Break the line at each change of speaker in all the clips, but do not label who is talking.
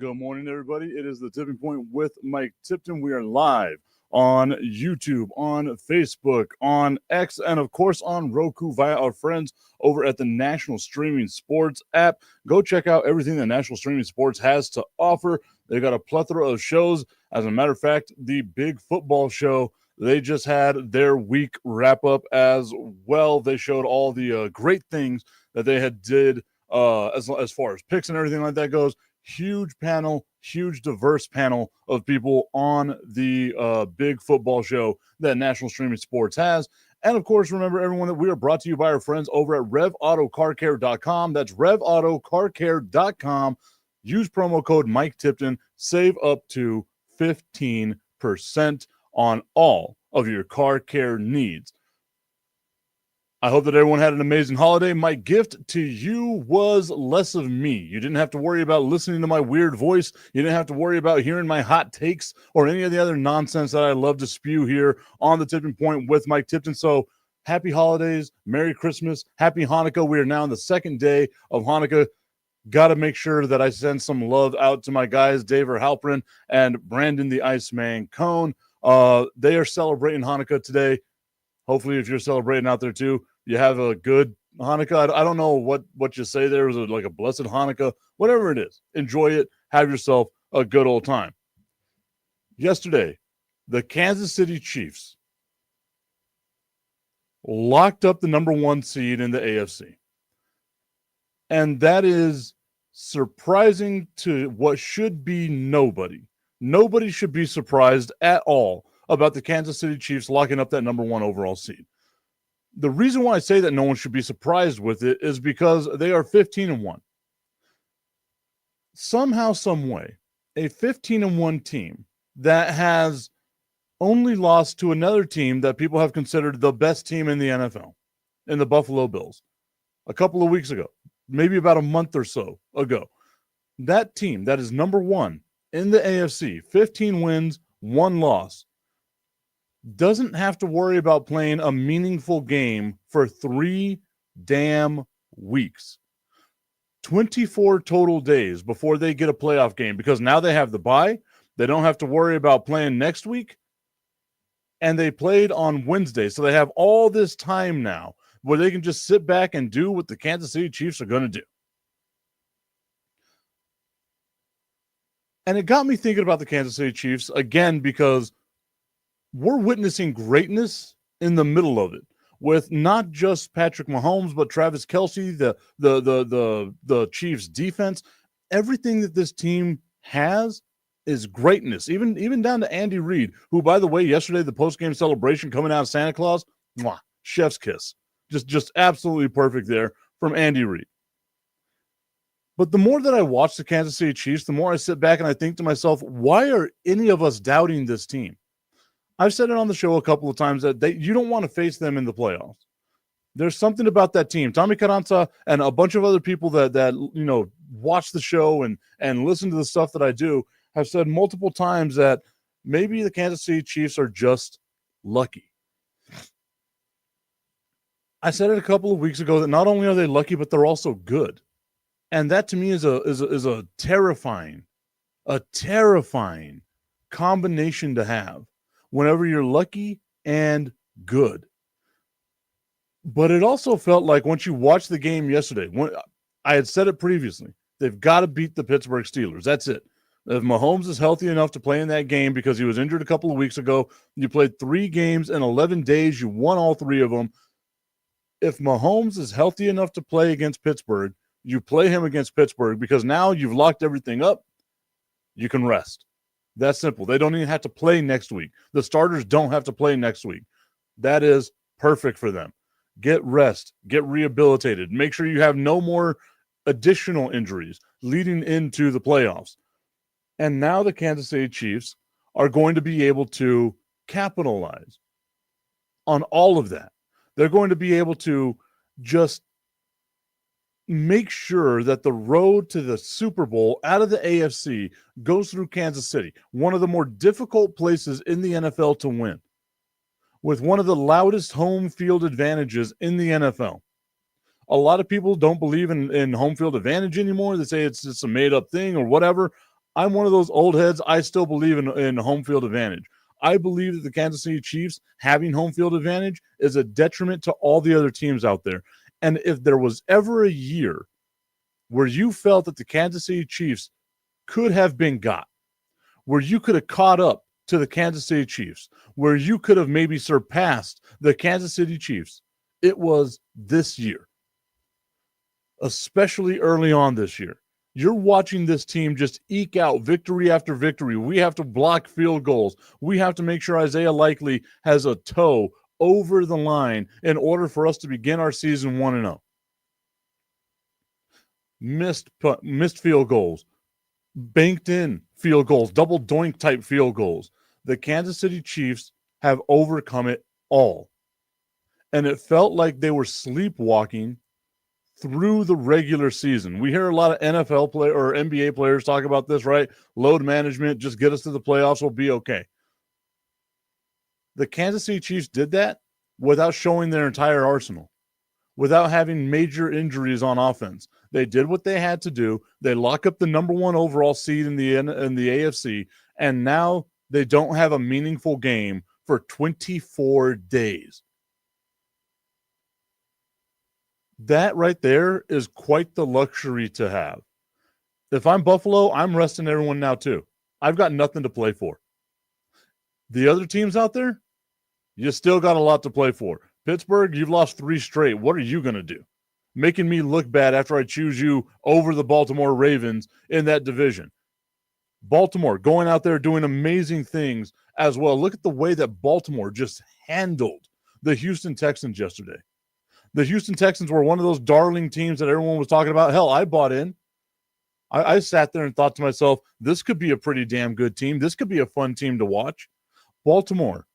Good morning, everybody. It is the Tipping Point with Mike Tipton. We are live on YouTube, on Facebook, on X, and of course on Roku via our friends over at the National Streaming Sports app. Go check out everything that National Streaming Sports has to offer. They've got a plethora of shows. As a matter of fact, the big football show, they just had their week wrap up as well. They showed all the great things that they had did as far as picks and everything like that goes. Huge panel, huge diverse panel of people on the big football show that National Streaming Sports has. And of course, remember everyone that we are brought to you by our friends over at RevAutoCarCare.com. That's RevAutoCarCare.com. Use promo code Mike Tipton. Save up to 15% on all of your car care needs. I hope that everyone had an amazing holiday. My gift to you was less of me. You didn't have to worry about listening to my weird voice. You didn't have to worry about hearing my hot takes or any of the other nonsense that I love to spew here on the Tipping Point with Mike Tipton. So happy holidays, Merry Christmas, Happy Hanukkah. We are now on the second day of Hanukkah. Got to make sure that I send some love out to my guys, Dave Halprin and Brandon the Iceman Cone. They are celebrating Hanukkah today. Hopefully, if you're celebrating out there too, you have a good Hanukkah. I don't know what you say there. Is it like a blessed Hanukkah? Whatever it is, enjoy it. Have yourself a good old time. Yesterday, the Kansas City Chiefs locked up the number 1 seed in the AFC. And that is surprising to what should be nobody. Nobody should be surprised at all about the Kansas City Chiefs locking up that number 1 overall seed. The reason why I say that no one should be surprised with it is because they are 15-1. Somehow, some way, a 15-1 team that has only lost to another team that people have considered the best team in the NFL, in the Buffalo Bills, a couple of weeks ago, maybe about a month or so ago. That team that is number 1 in the AFC, 15 wins, 1 loss, doesn't have to worry about playing a meaningful game for 3 damn weeks. 24 total days before they get a playoff game, because now they have the bye. They don't have to worry about playing next week. And they played on Wednesday. So they have all this time now where they can just sit back and do what the Kansas City Chiefs are going to do. And it got me thinking about the Kansas City Chiefs again, because we're witnessing greatness in the middle of it, with not just Patrick Mahomes, but Travis Kelce, the Chiefs defense. Everything that this team has is greatness, even down to Andy Reid, who, by the way, yesterday, the post-game celebration coming out of Santa Claus, chef's kiss. Just absolutely perfect there from Andy Reid. But the more that I watch the Kansas City Chiefs, the more I sit back and I think to myself, why are any of us doubting this team? I've said it on the show a couple of times that you don't want to face them in the playoffs. There's something about that team. Tommy Carranza and a bunch of other people that watch the show and listen to the stuff that I do have said multiple times that maybe the Kansas City Chiefs are just lucky. I said it a couple of weeks ago that not only are they lucky, but they're also good. And that to me is a terrifying combination to have whenever you're lucky and good. But it also felt like once you watched the game yesterday, I had said it previously, they've got to beat the Pittsburgh Steelers. That's it. If Mahomes is healthy enough to play in that game, because he was injured a couple of weeks ago, you played 3 games in 11 days, you won all 3 of them. If Mahomes is healthy enough to play against Pittsburgh, you play him against Pittsburgh, because now you've locked everything up. You can rest. That's simple. They don't even have to play next week. The starters don't have to play next week. That is perfect for them. Get rest. Get rehabilitated. Make sure you have no more additional injuries leading into the playoffs. And now the Kansas City Chiefs are going to be able to capitalize on all of that. They're going to be able to just make sure that the road to the Super Bowl out of the AFC goes through Kansas City, one of the more difficult places in the NFL to win, with one of the loudest home field advantages in the NFL. A lot of people don't believe in home field advantage anymore. They say it's just a made-up thing or whatever. I'm one of those old heads. I still believe in home field advantage. I believe that the Kansas City Chiefs having home field advantage is a detriment to all the other teams out there. And if there was ever a year where you felt that the Kansas City Chiefs could have been got, where you could have caught up to the Kansas City Chiefs, where you could have maybe surpassed the Kansas City Chiefs, it was this year, especially early on this year. You're watching this team just eke out victory after victory. We have to block field goals. We have to make sure Isaiah Likely has a toe over the line in order for us to begin our season 1-0. Missed field goals, banked in field goals, double doink type field goals. The Kansas City Chiefs have overcome it all. And it felt like they were sleepwalking through the regular season. We hear a lot of NFL player or NBA players talk about this, right? Load management, just get us to the playoffs, we'll be okay. The Kansas City Chiefs did that without showing their entire arsenal, without having major injuries on offense. They did what they had to do. They lock up the number 1 overall seed in the AFC, and now they don't have a meaningful game for 24 days. That right there is quite the luxury to have. If I'm Buffalo, I'm resting everyone now too. I've got nothing to play for. The other teams out there, you still got a lot to play for. Pittsburgh, you've lost 3 straight. What are you going to do? Making me look bad after I choose you over the Baltimore Ravens in that division. Baltimore going out there doing amazing things as well. Look at the way that Baltimore just handled the Houston Texans yesterday. The Houston Texans were one of those darling teams that everyone was talking about. Hell, I bought in. I sat there and thought to myself, this could be a pretty damn good team. This could be a fun team to watch. Baltimore,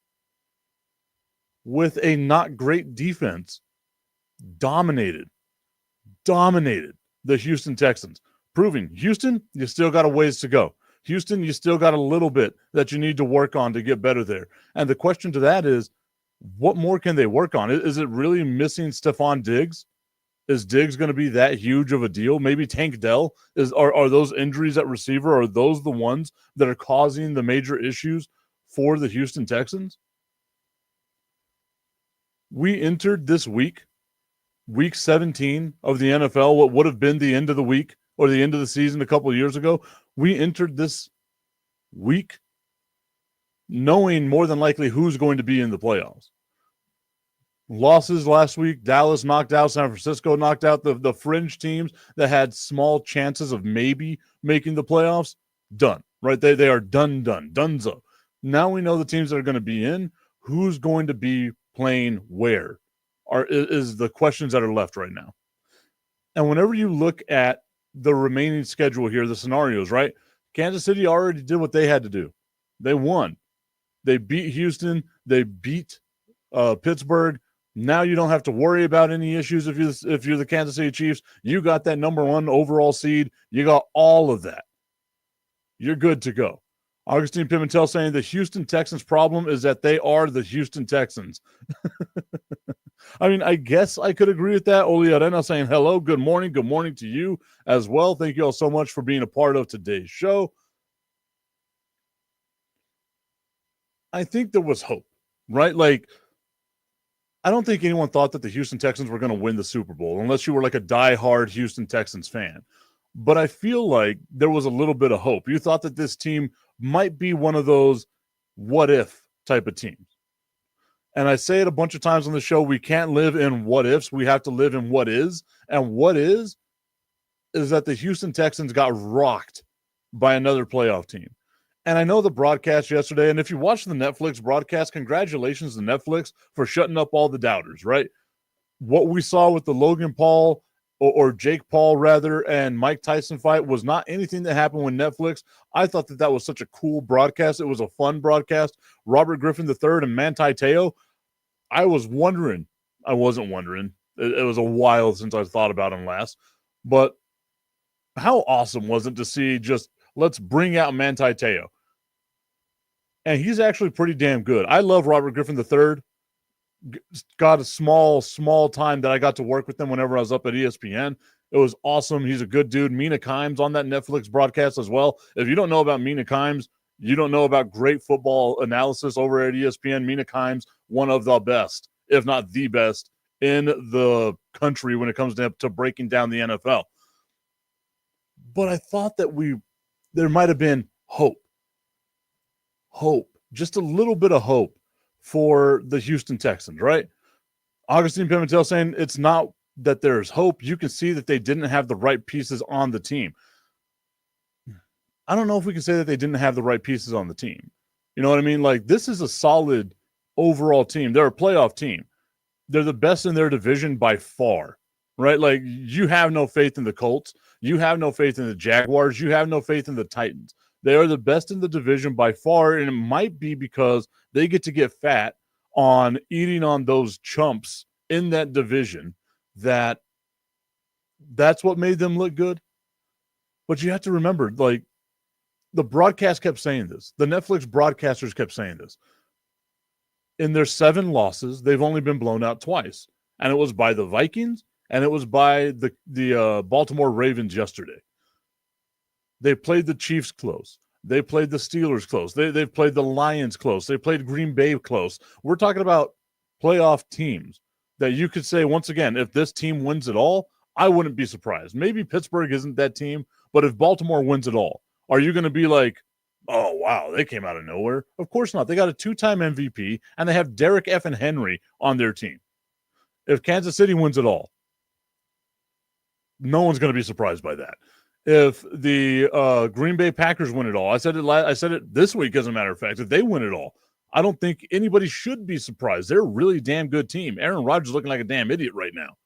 with a not great defense, dominated the Houston Texans, proving Houston, you still got a ways to go. Houston, you still got a little bit that you need to work on to get better there. And the question to that is, what more can they work on? Is it really missing Stephon Diggs? Is Diggs going to be that huge of a deal? Maybe Tank Dell? Are those injuries at receiver, are those the ones that are causing the major issues for the Houston Texans? We entered this week 17 of the NFL, what would have been the end of the week or the end of the season a couple of years ago. We entered this week knowing more than likely who's going to be in the playoffs. Losses last week, Dallas knocked out, San Francisco knocked out the fringe teams that had small chances of maybe making the playoffs. Done, right? They are donezo. Now we know the teams that are going to be in, who's going to be playing where is the questions that are left right now. And whenever you look at the remaining schedule here, the scenarios, right? Kansas City already did what they had to do. They won. They beat Houston. They beat Pittsburgh. Now you don't have to worry about any issues if you're the Kansas City Chiefs. You got that number 1 overall seed. You got all of that. You're good to go. Augustine Pimentel saying the Houston Texans problem is that they are the Houston Texans. I mean, I guess I could agree with that. Oli Arena saying hello, good morning to you as well. Thank you all so much for being a part of today's show. I think there was hope, right? Like, I don't think anyone thought that the Houston Texans were going to win the Super Bowl unless you were like a diehard Houston Texans fan. But I feel like there was a little bit of hope. You thought that this team might be one of those what if type of teams. And I say it a bunch of times on the show, we can't live in what ifs. We have to live in what is. And what is that the Houston Texans got rocked by another playoff team. And I know the broadcast yesterday, and if you watch the Netflix broadcast, congratulations to Netflix for shutting up all the doubters, right? What we saw with the Logan Paul or Jake Paul, rather, and Mike Tyson fight was not anything that happened with Netflix. I thought that was such a cool broadcast. It was a fun broadcast. Robert Griffin III and Manti Te'o, I wasn't wondering. It was a while since I thought about him last. But how awesome was it to see just, let's bring out Manti Te'o. And he's actually pretty damn good. I love Robert Griffin III. Got a small time that I got to work with him whenever I was up at ESPN. It was awesome. He's a good dude. Mina Kimes on that Netflix broadcast as well. If you don't know about Mina Kimes, you don't know about great football analysis over at ESPN. Mina Kimes, one of the best, if not the best, in the country when it comes to breaking down the NFL. But I thought that there might have been hope, just a little bit of hope for the Houston Texans, right? Augustine Pimentel saying it's not that there's hope. You can see that they didn't have the right pieces on the team. I don't know if we can say that they didn't have the right pieces on the team. You know what I mean? Like, this is a solid overall team. They're a playoff team. They're the best in their division by far, right? Like, you have no faith in the Colts. You have no faith in the Jaguars. You have no faith in the Titans. They are the best in the division by far, and it might be because they get to get fat on eating on those chumps in that division that's what made them look good. But you have to remember, like, the broadcast kept saying this. The Netflix broadcasters kept saying this. In their 7 losses, they've only been blown out twice. And it was by the Vikings, and it was by the Baltimore Ravens yesterday. They played the Chiefs close. They played the Steelers close. They've played the Lions close. They played Green Bay close. We're talking about playoff teams that you could say, once again, if this team wins it all, I wouldn't be surprised. Maybe Pittsburgh isn't that team, but if Baltimore wins it all, are you going to be like, oh, wow, they came out of nowhere? Of course not. They got a 2-time MVP, and they have Derrick effing Henry on their team. If Kansas City wins it all, no one's going to be surprised by that. If the Green Bay Packers win it all, I said it this week, as a matter of fact, if they win it all, I don't think anybody should be surprised. They're a really damn good team. Aaron Rodgers is looking like a damn idiot right now.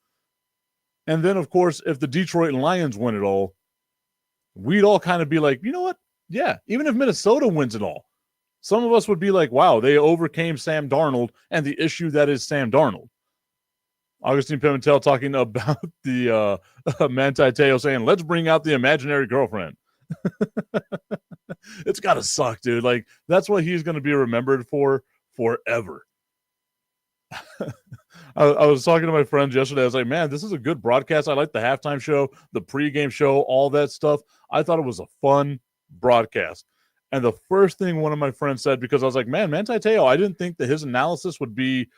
And then, of course, if the Detroit Lions win it all, we'd all kind of be like, you know what? Yeah, even if Minnesota wins it all, some of us would be like, wow, they overcame Sam Darnold and the issue that is Sam Darnold. Augustine Pimentel talking about the Manti Te'o saying, let's bring out the imaginary girlfriend. It's got to suck, dude. Like, that's what he's going to be remembered for forever. I was talking to my friends yesterday. I was like, man, this is a good broadcast. I like the halftime show, the pregame show, all that stuff. I thought it was a fun broadcast. And the first thing one of my friends said, because I was like, man, Manti Te'o, I didn't think that his analysis would be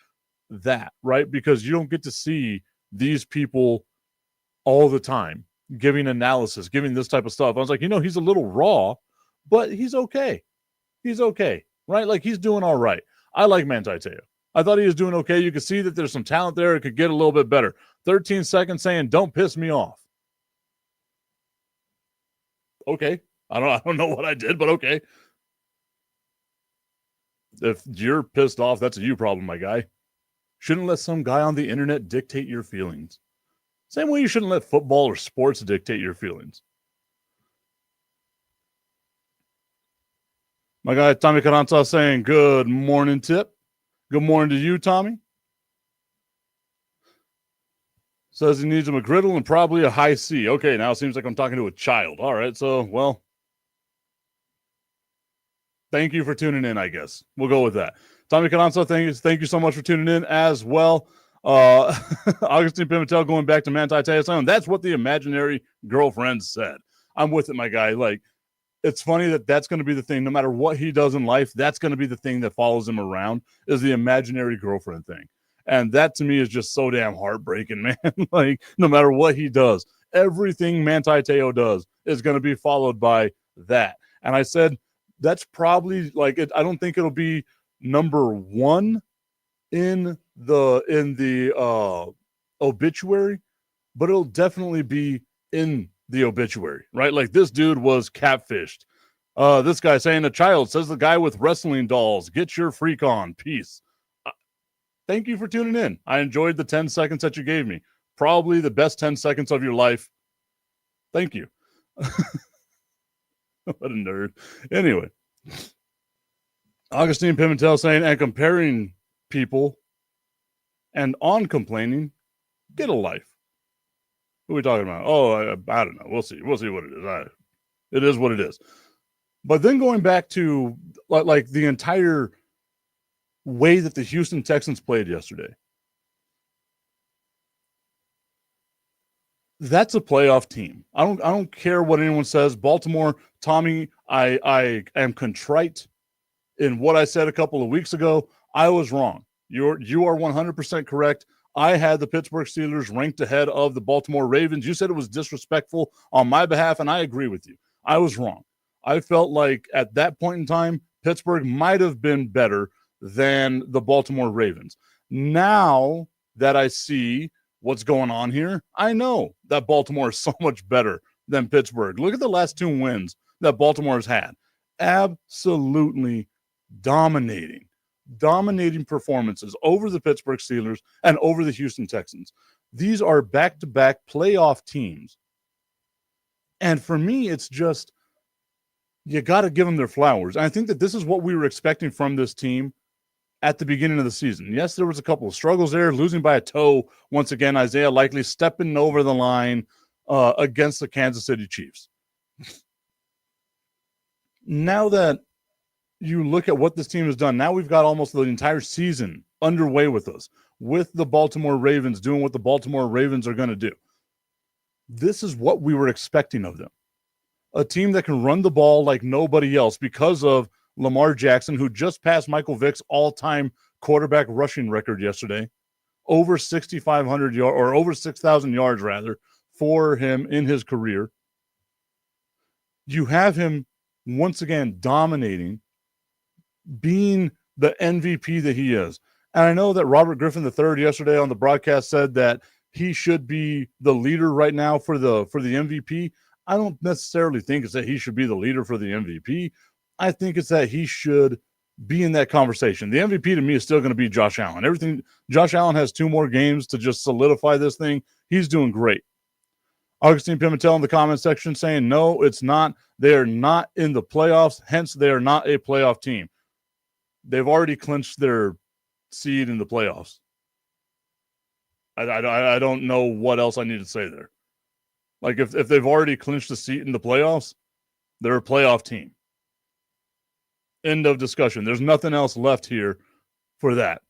that, right? Because you don't get to see these people all the time giving analysis, giving this type of stuff. I was like, he's a little raw, but he's okay. He's okay, right? Like, he's doing all right. I like Manti Te'o. I thought he was doing okay. You could see that there's some talent there. It could get a little bit better. 13 seconds saying, don't piss me off. Okay. I don't know what I did, but okay. If you're pissed off, that's a you problem, my guy. Shouldn't let some guy on the internet dictate your feelings. Same way you shouldn't let football or sports dictate your feelings. My guy Tommy Carranza saying, good morning, Tip. Good morning to you, Tommy. Says he needs a McGriddle and probably a high C. Okay, now it seems like I'm talking to a child. All right, so, well, thank you for tuning in, I guess. We'll go with that. Tommy Carranza, thank you so much for tuning in as well. Augustine Pimentel going back to Manti Te'o. That's what the imaginary girlfriend said. I'm with it, my guy. Like, it's funny that that's going to be the thing. No matter what he does in life, that's going to be the thing that follows him around, is the imaginary girlfriend thing. And that to me is just so damn heartbreaking, man. Like, no matter what he does, everything Manti Te'o does is going to be followed by that. And I said, that's probably like it. I don't think it'll be number one in the obituary, but it'll definitely be in the obituary, right? Like, this dude was catfished. This guy saying, a child says the guy with wrestling dolls, get your freak on. Peace. Thank you for tuning in. I enjoyed the 10 seconds that you gave me. Probably the best 10 seconds of your life. Thank you. What a nerd. Anyway, Augustine Pimentel saying, and comparing people and on complaining, get a life. Who are we talking about? Oh, I don't know. We'll see. We'll see what it is. It is what it is. But then going back to like the entire way that the Houston Texans played yesterday. That's a playoff team. I don't care what anyone says. Baltimore, Tommy, I am contrite in what I said a couple of weeks ago. I was wrong. You are 100% correct. I had the Pittsburgh Steelers ranked ahead of the Baltimore Ravens. You said it was disrespectful on my behalf, and I agree with you. I was wrong. I felt like at that point in time, Pittsburgh might have been better than the Baltimore Ravens. Now that I see what's going on here, I know that Baltimore is so much better than Pittsburgh. Look at the last 2 wins that Baltimore's had. Absolutely dominating performances over the Pittsburgh Steelers and over the Houston Texans. These are back-to-back playoff teams. And for me, it's just, you got to give them their flowers. And I think that this is what we were expecting from this team at the beginning of the season. Yes, there was a couple of struggles there, losing by a toe. Once again, Isaiah Likely stepping over the line against the Kansas City Chiefs. Now that you look at what this team has done, now we've got almost the entire season underway with us, with the Baltimore Ravens doing what the Baltimore Ravens are going to do. This is what we were expecting of them. A team that can run the ball like nobody else because of Lamar Jackson, who just passed Michael Vick's all-time quarterback rushing record yesterday, over 6,500 yards, or over 6,000 yards rather, for him in his career. You have him once again dominating, being the MVP that he is. And I know that Robert Griffin III yesterday on the broadcast said that he should be the leader right now for the MVP. I don't necessarily think it's that he should be the leader for the MVP. I think it's that he should be in that conversation. The MVP to me is still going to be Josh Allen. Josh Allen has 2 more games to just solidify this thing. He's doing great. Augustine Pimentel in the comment section saying, no, it's not. They are not in the playoffs. Hence, they are not a playoff team. They've already clinched their seed in the playoffs. I don't know what else I need to say there. Like, if they've already clinched the seat in the playoffs, they're a playoff team. End of discussion. There's nothing else left here for that.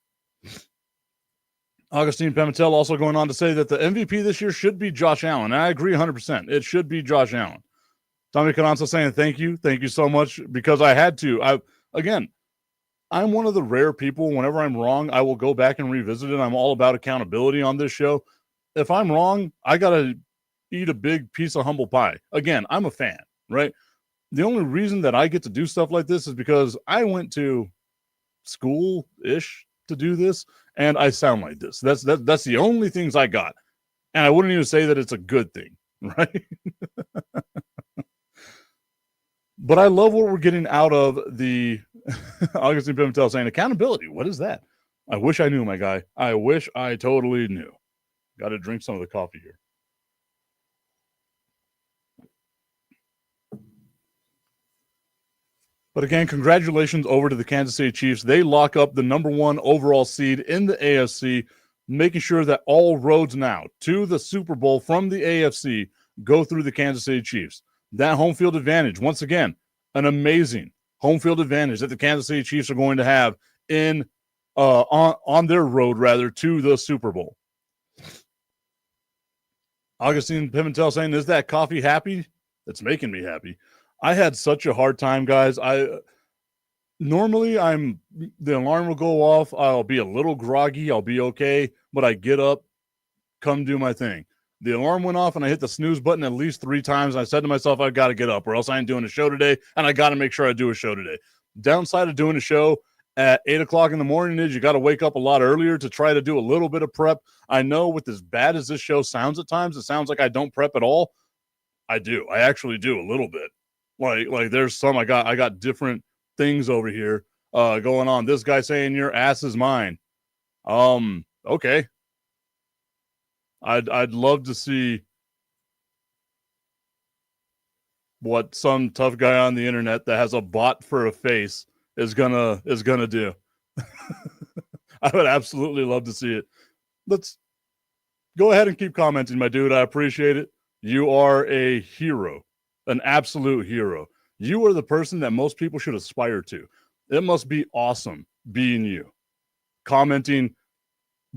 Augustine Pimentel also going on to say that the MVP this year should be Josh Allen. And I agree 100%. It should be Josh Allen. Tommy Cananza saying thank you. Thank you so much, because I had to. I'm one of the rare people, whenever I'm wrong, I will go back and revisit it. I'm all about accountability on this show. If I'm wrong, I got to eat a big piece of humble pie. Again, I'm a fan, right? The only reason that I get to do stuff like this is because I went to school-ish to do this, and I sound like this. That's the only things I got. And I wouldn't even say that it's a good thing, right? But I love what we're getting out of the Augustine Pimentel saying accountability. What is that? I wish I knew, my guy. I wish I totally knew. Got to drink some of the coffee here. But again, congratulations over to the Kansas City Chiefs. They lock up the number 1 overall seed in the AFC, making sure that all roads now to the Super Bowl from the AFC go through the Kansas City Chiefs. That home field advantage, once again, an amazing home field advantage that the Kansas City Chiefs are going to have in on their road, rather, to the Super Bowl. Augustine Pimentel saying, is that coffee happy? It's making me happy. I had such a hard time, guys. Normally the alarm will go off. I'll be a little groggy. I'll be okay. But I get up, come do my thing. The alarm went off and I hit the snooze button at least 3 times. I said to myself, I've got to get up or else I ain't doing a show today. And I got to make sure I do a show today. Downside of doing a show at 8 o'clock in the morning is you got to wake up a lot earlier to try to do a little bit of prep. I know with as bad as this show sounds at times, it sounds like I don't prep at all. I do. I actually do a little bit. Like there's some, I got different things over here going on. This guy saying your ass is mine. Okay. I'd love to see what some tough guy on the internet that has a bot for a face is gonna do. I would absolutely love to see it. Let's go ahead and keep commenting, my dude. I appreciate it. You are a hero, an absolute hero. You are the person that most people should aspire to. It must be awesome being you. Commenting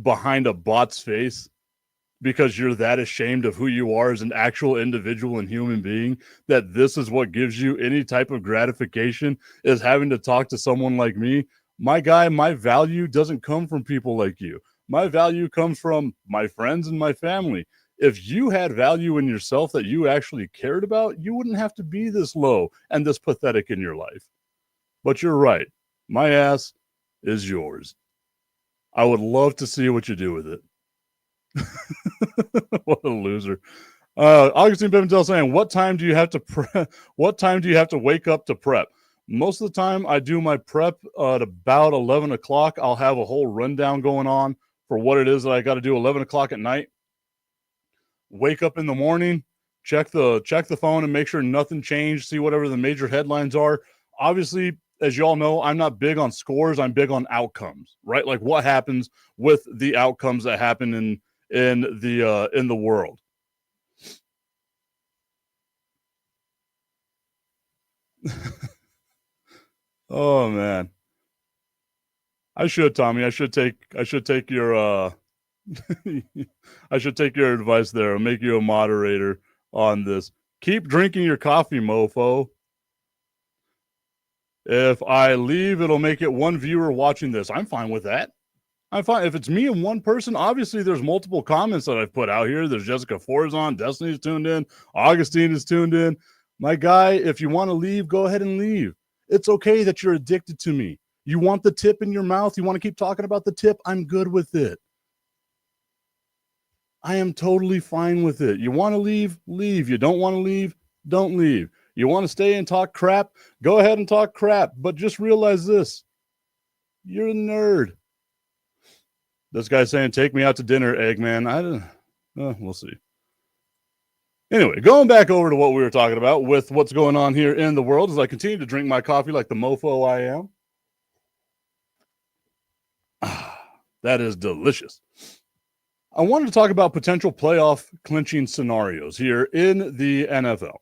behind a bot's face. because you're that ashamed of who you are as an actual individual and human being that this is what gives you any type of gratification, is having to talk to someone like me. My guy, my value doesn't come from people like you. My value comes from my friends and my family. If you had value in yourself that you actually cared about, you wouldn't have to be this low and this pathetic in your life. But you're right. My ass is yours. I would love to see what you do with it. What a loser. Augustine Pimentel saying, what time do you have to prep? What time do you have to wake up to prep? Most of the time I do my prep at about 11 o'clock. I'll have a whole rundown going on for what it is that I got to do 11 o'clock at night. Wake up in the morning, check the phone and make sure nothing changed, see whatever the major headlines are. Obviously, as you all know, I'm not big on scores. I'm big on outcomes, right? Like what happens with the outcomes that happen in the world. Oh man. I should, Tommy. I should take your I should take your advice there and make you a moderator on this. Keep drinking your coffee, mofo. If I leave, it'll make it one viewer watching this. I'm fine with that. I'm fine. If it's me and one person, obviously there's multiple comments that I've put out here. There's Jessica Forzon, Destiny's tuned in, Augustine is tuned in. My guy, if you want to leave, go ahead and leave. It's okay that you're addicted to me. You want the tip in your mouth? You want to keep talking about the tip? I'm good with it. I am totally fine with it. You want to leave? Leave. You don't want to leave? Don't leave. You want to stay and talk crap? Go ahead and talk crap. But just realize this. You're a nerd. This guy's saying, take me out to dinner, Eggman. I don't, we'll see. Anyway, going back over to what we were talking about with what's going on here in the world as I continue to drink my coffee like the mofo I am. That is delicious. I wanted to talk about potential playoff clinching scenarios here in the NFL.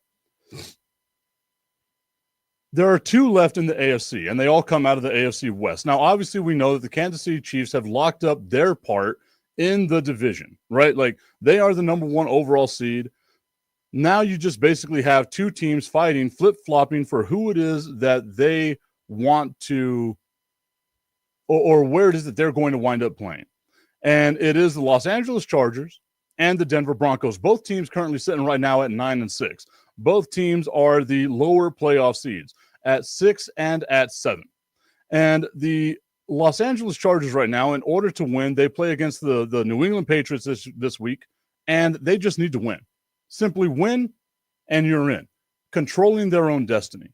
There are two left in the AFC, and they all come out of the AFC West. Now, obviously, we know that the Kansas City Chiefs have locked up their part in the division, right? Like, they are the number one overall seed. Now you just basically have two teams fighting, flip-flopping for who it is that they want to, or where it is that they're going to wind up playing. And it is the Los Angeles Chargers and the Denver Broncos. Both teams currently sitting right now at 9-6. Both teams are the lower playoff seeds at 6 and at 7. And the Los Angeles Chargers right now, in order to win, they play against the New England Patriots this week, and they just need to win. Simply win, and you're in, controlling their own destiny.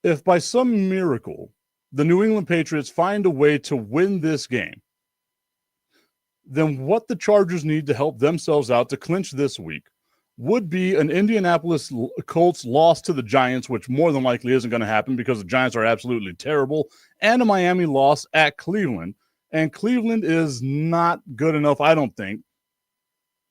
If by some miracle the New England Patriots find a way to win this game, then what the Chargers need to help themselves out to clinch this week would be an Indianapolis Colts loss to the Giants, which more than likely isn't going to happen because the Giants are absolutely terrible, and a Miami loss at Cleveland. And Cleveland is not good enough, I don't think.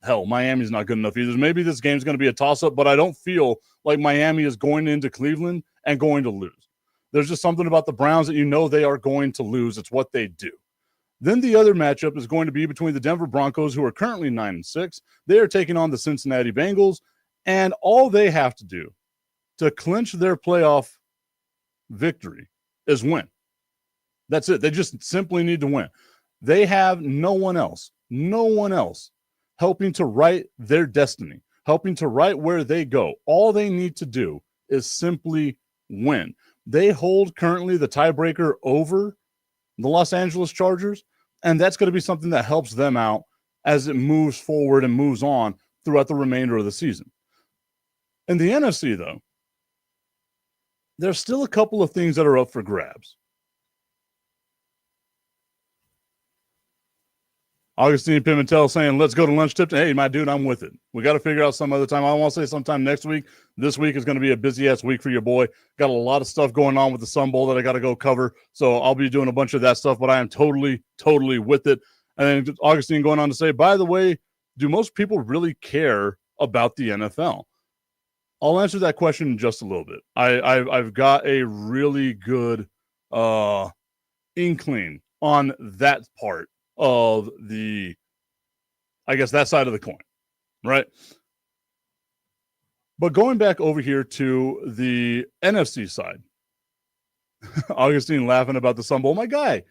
Hell, Miami's not good enough either. Maybe this game's going to be a toss-up, but I don't feel like Miami is going into Cleveland and going to lose. There's just something about the Browns that you know they are going to lose. It's what they do. Then the other matchup is going to be between the Denver Broncos, who are currently 9-6. They are taking on the Cincinnati Bengals, and all they have to do to clinch their playoff victory is win. That's it. They just simply need to win. They have no one else helping to write their destiny, helping to write where they go. All they need to do is simply win. They hold currently the tiebreaker over the Los Angeles Chargers, and that's going to be something that helps them out as it moves forward and moves on throughout the remainder of the season. In the NFC, though, there's still a couple of things that are up for grabs. Augustine Pimentel saying, let's go to lunch, Tipton. Hey, my dude, I'm with it. We got to figure out some other time. I want to say sometime next week. This week is going to be a busy-ass week for your boy. Got a lot of stuff going on with the Sun Bowl that I got to go cover, so I'll be doing a bunch of that stuff, but I am totally with it. And then Augustine going on to say, by the way, do most people really care about the NFL? I'll answer that question in just a little bit. I've got a really good inkling on that part of the I guess that side of the coin, right? But going back over here to the NFC side, Augustine laughing about the Sun Bowl. My guy,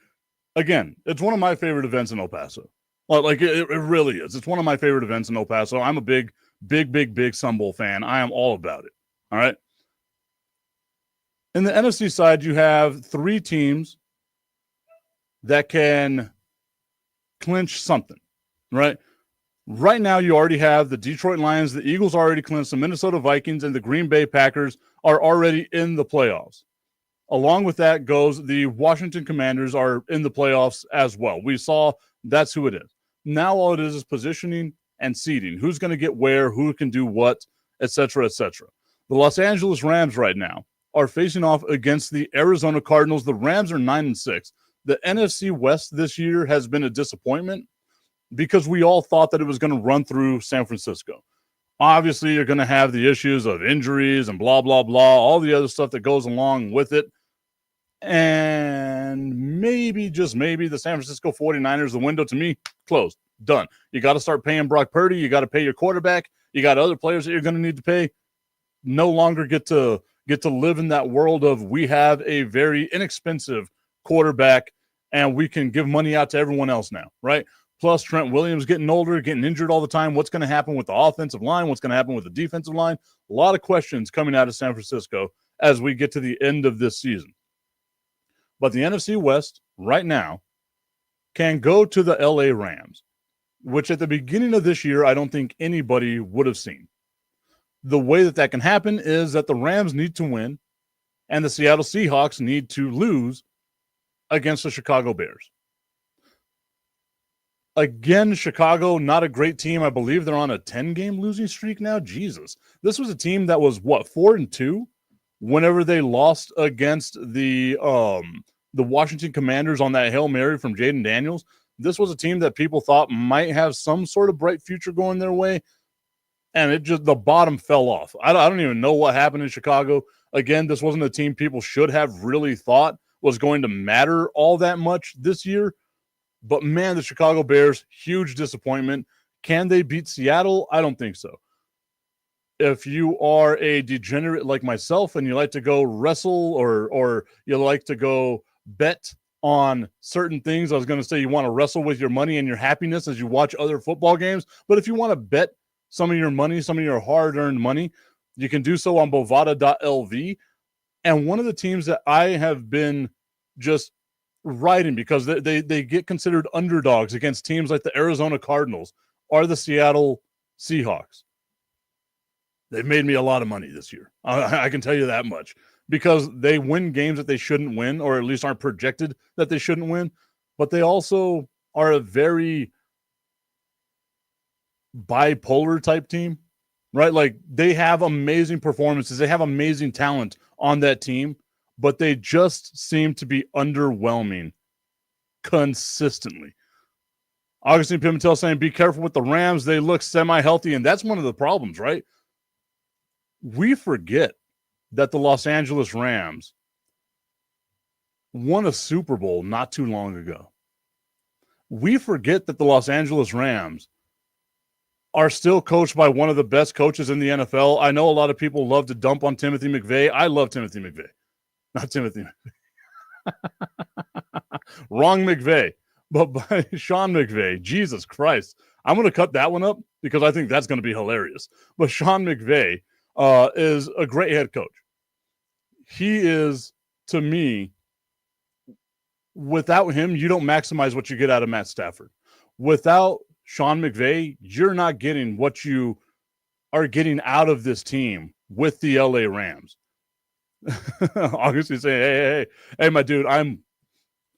again, it's one of my favorite events in El Paso. Like it really is. It's one of my favorite events in El Paso. I'm a big Sun Bowl fan. I am all about it. All right. In the NFC side, you have 3 teams that can clinch something, right? Right now, you already have the Detroit Lions, the Eagles already clinched, the Minnesota Vikings, and the Green Bay Packers are already in the playoffs. Along with that goes the Washington Commanders are in the playoffs as well. We saw that's who it is. Now all it is positioning and seeding. Who's going to get where, who can do what, etc., etc. The Los Angeles Rams right now are facing off against the Arizona Cardinals. The Rams are 9-6. The NFC West this year has been a disappointment because we all thought that it was going to run through San Francisco. Obviously, you're going to have the issues of injuries and blah, blah, blah, all the other stuff that goes along with it. And maybe, just maybe, the San Francisco 49ers, the window to me, closed, done. You got to start paying Brock Purdy. You got to pay your quarterback. You got other players that you're going to need to pay. No longer get to live in that world of we have a very inexpensive quarterback and we can give money out to everyone else now, right? Plus, Trent Williams getting older, getting injured all the time. What's going to happen with the offensive line? What's going to happen with the defensive line? A lot of questions coming out of San Francisco as we get to the end of this season. But the NFC West right now can go to the LA Rams, which at the beginning of this year, I don't think anybody would have seen. The way that can happen is that the Rams need to win and the Seattle Seahawks need to lose against the Chicago Bears. Again, Chicago, not a great team. I believe they're on a 10-game losing streak now. Jesus. This was a team that was, 4-2 whenever they lost against the Washington Commanders on that Hail Mary from Jaden Daniels. This was a team that people thought might have some sort of bright future going their way, and the bottom fell off. I don't even know what happened in Chicago. Again, this wasn't a team people should have really thought was going to matter all that much this year. But, man, the Chicago Bears, huge disappointment. Can they beat Seattle? I don't think so. If you are a degenerate like myself and you like to go wrestle or you like to go bet on certain things, I was going to say you want to wrestle with your money and your happiness as you watch other football games. But if you want to bet some of your money, some of your hard-earned money, you can do so on Bovada.lv. And one of the teams that I have been just riding because they get considered underdogs against teams like the Arizona Cardinals are the Seattle Seahawks. They've made me a lot of money this year. I can tell you that much because they win games that they shouldn't win, or at least aren't projected that they shouldn't win. But they also are a very bipolar type team, right? Like they have amazing performances. They have amazing talent on that team, but they just seem to be underwhelming consistently. Augustine Pimentel saying, be careful with the Rams. They look semi-healthy, and that's one of the problems, right? We forget that the Los Angeles Rams won a Super Bowl not too long ago. We forget that the Los Angeles Rams are still coached by one of the best coaches in the NFL. I know a lot of people love to dump on Timothy McVay. I love Timothy McVay. Not Timothy McVay. Wrong McVay. But by Sean McVay. Jesus Christ. I'm going to cut that one up because I think that's going to be hilarious. But Sean McVay is a great head coach. He is, to me, without him, you don't maximize what you get out of Matt Stafford. Without Sean McVay, you're not getting what you are getting out of this team with the LA Rams. Obviously saying, hey, my dude, I'm,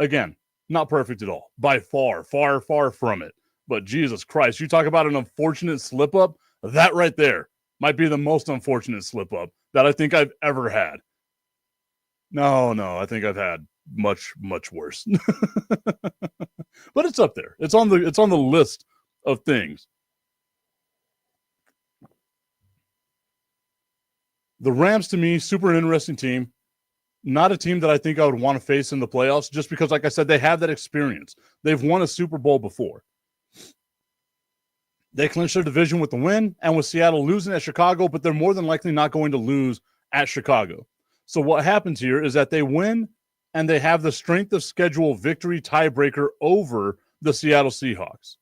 again, not perfect at all. By far from it. But Jesus Christ, you talk about an unfortunate slip-up, that right there might be the most unfortunate slip-up that I think I've ever had. No, I think I've had much worse. But it's up there. It's on the list of things. The Rams, to me, super interesting team. Not a team that I think I would want to face in the playoffs just because, like I said, they have that experience. They've won a Super Bowl before. They clinched their division with the win, and with Seattle losing at Chicago, but they're more than likely not going to lose at Chicago. So what happens here is that they win, and they have the strength of schedule victory tiebreaker over the Seattle Seahawks.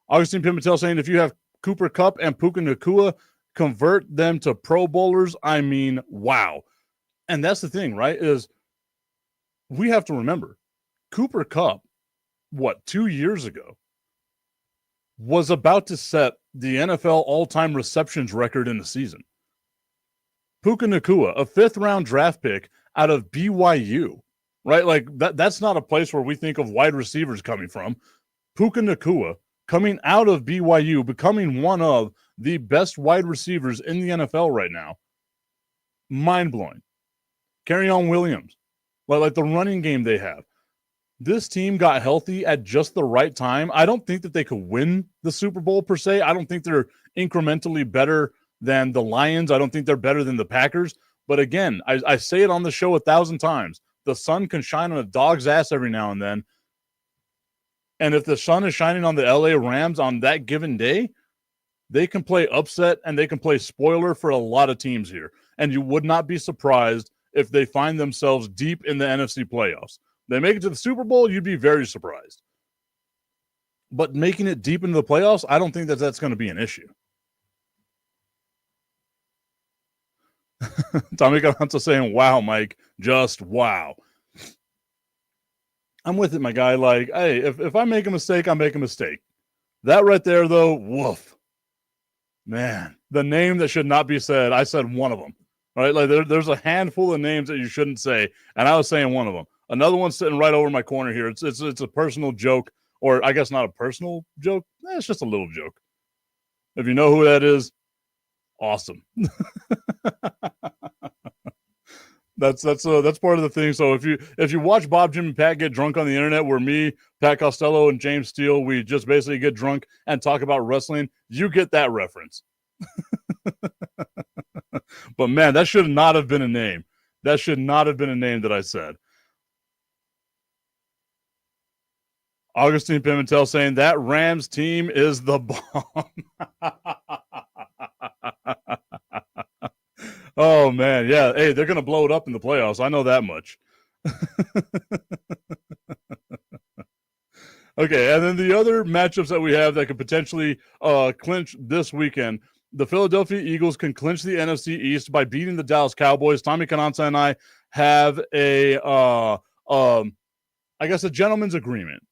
Augustine Pimentel saying if you have Cooper Kupp and Puka Nacua, convert them to Pro Bowlers. I mean, wow. And that's the thing, right, is we have to remember Cooper Kupp, 2 years ago, was about to set the NFL all-time receptions record in the season. Puka Nacua, a fifth-round draft pick out of BYU, right? Like, that's not a place where we think of wide receivers coming from. Puka Nacua, coming out of BYU, becoming one of the best wide receivers in the NFL right now. Mind-blowing. Kerryon Williams, like the running game they have. This team got healthy at just the right time. I don't think that they could win the Super Bowl per se. I don't think they're incrementally better than the Lions. I don't think they're better than the Packers. But again, I say it on the show 1,000 times. The sun can shine on a dog's ass every now and then. And if the sun is shining on the LA Rams on that given day, they can play upset and they can play spoiler for a lot of teams here. And you would not be surprised if they find themselves deep in the NFC playoffs. They make it to the Super Bowl, you'd be very surprised. But making it deep into the playoffs, I don't think that that's going to be an issue. Tommy Galante saying, wow, Mike, just wow. I'm with it, my guy. Like, hey, if I make a mistake, I make a mistake. That right there, though, woof. Man, the name that should not be said, I said one of them. Right? Like, there's a handful of names that you shouldn't say, and I was saying one of them. Another one's sitting right over my corner here. It's a personal joke, or I guess not a personal joke. It's just a little joke. If you know who that is, awesome. That's part of the thing. So if you watch Bob, Jim, and Pat get drunk on the internet, where me, Pat Costello, and James Steele, we just basically get drunk and talk about wrestling, you get that reference. But man, that should not have been a name. That should not have been a name that I said. Augustine Pimentel saying that Rams team is the bomb. Oh, man. Yeah. Hey, they're going to blow it up in the playoffs. I know that much. Okay. And then the other matchups that we have that could potentially clinch this weekend, the Philadelphia Eagles can clinch the NFC East by beating the Dallas Cowboys. Tommy Cananza and I have a gentleman's agreement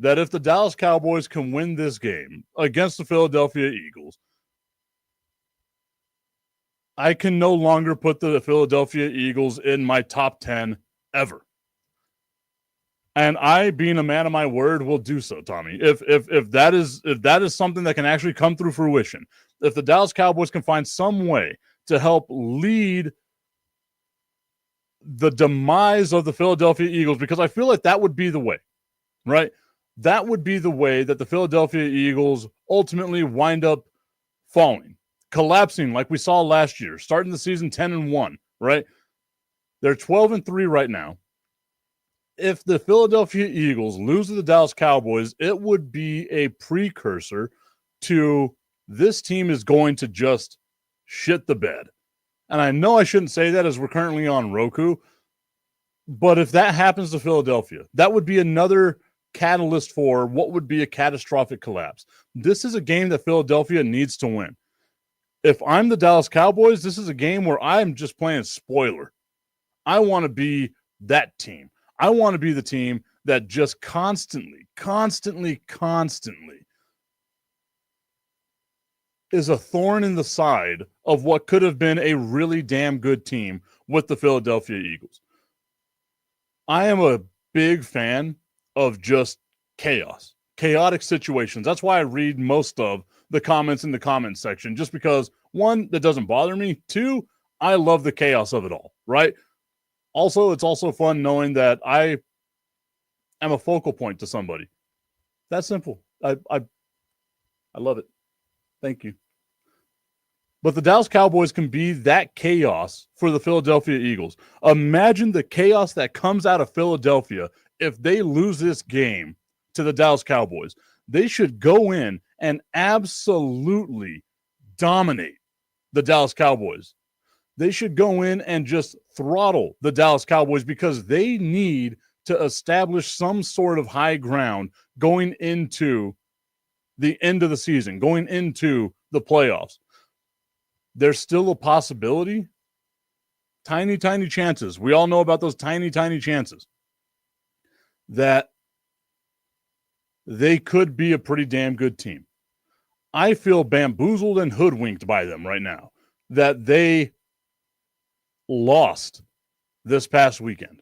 that if the Dallas Cowboys can win this game against the Philadelphia Eagles, I can no longer put the Philadelphia Eagles in my top 10 ever. And I, being a man of my word, will do so, Tommy. If that is something that can actually come through fruition, if the Dallas Cowboys can find some way to help lead the demise of the Philadelphia Eagles, because I feel like that would be the way, right? That would be the way that the Philadelphia Eagles ultimately wind up falling, collapsing like we saw last year, starting the season 10-1, right? They're 12-3 right now. If the Philadelphia Eagles lose to the Dallas Cowboys, it would be a precursor to this team is going to just shit the bed. And I know I shouldn't say that as we're currently on Roku, but if that happens to Philadelphia, that would be another catalyst for what would be a catastrophic collapse. This is a game that Philadelphia needs to win. If I'm the Dallas Cowboys, this is a game where I'm just playing spoiler. I want to be that team. I want to be the team that just constantly is a thorn in the side of what could have been a really damn good team with the Philadelphia Eagles. I am a big fan of just chaos, chaotic situations. That's why I read most of the comments in the comments section, just because, one, that doesn't bother me. Two, I love the chaos of it all, right? Also, it's also fun knowing that I am a focal point to somebody. That's simple. I love it. Thank you. But the Dallas Cowboys can be that chaos for the Philadelphia Eagles. Imagine the chaos that comes out of Philadelphia if they lose this game to the Dallas Cowboys. They should go in and absolutely dominate the Dallas Cowboys. They should go in and just throttle the Dallas Cowboys because they need to establish some sort of high ground going into the end of the season, going into the playoffs. There's still a possibility. Tiny, tiny chances. We all know about those tiny, tiny chances that they could be a pretty damn good team. I feel bamboozled and hoodwinked by them right now that they lost this past weekend.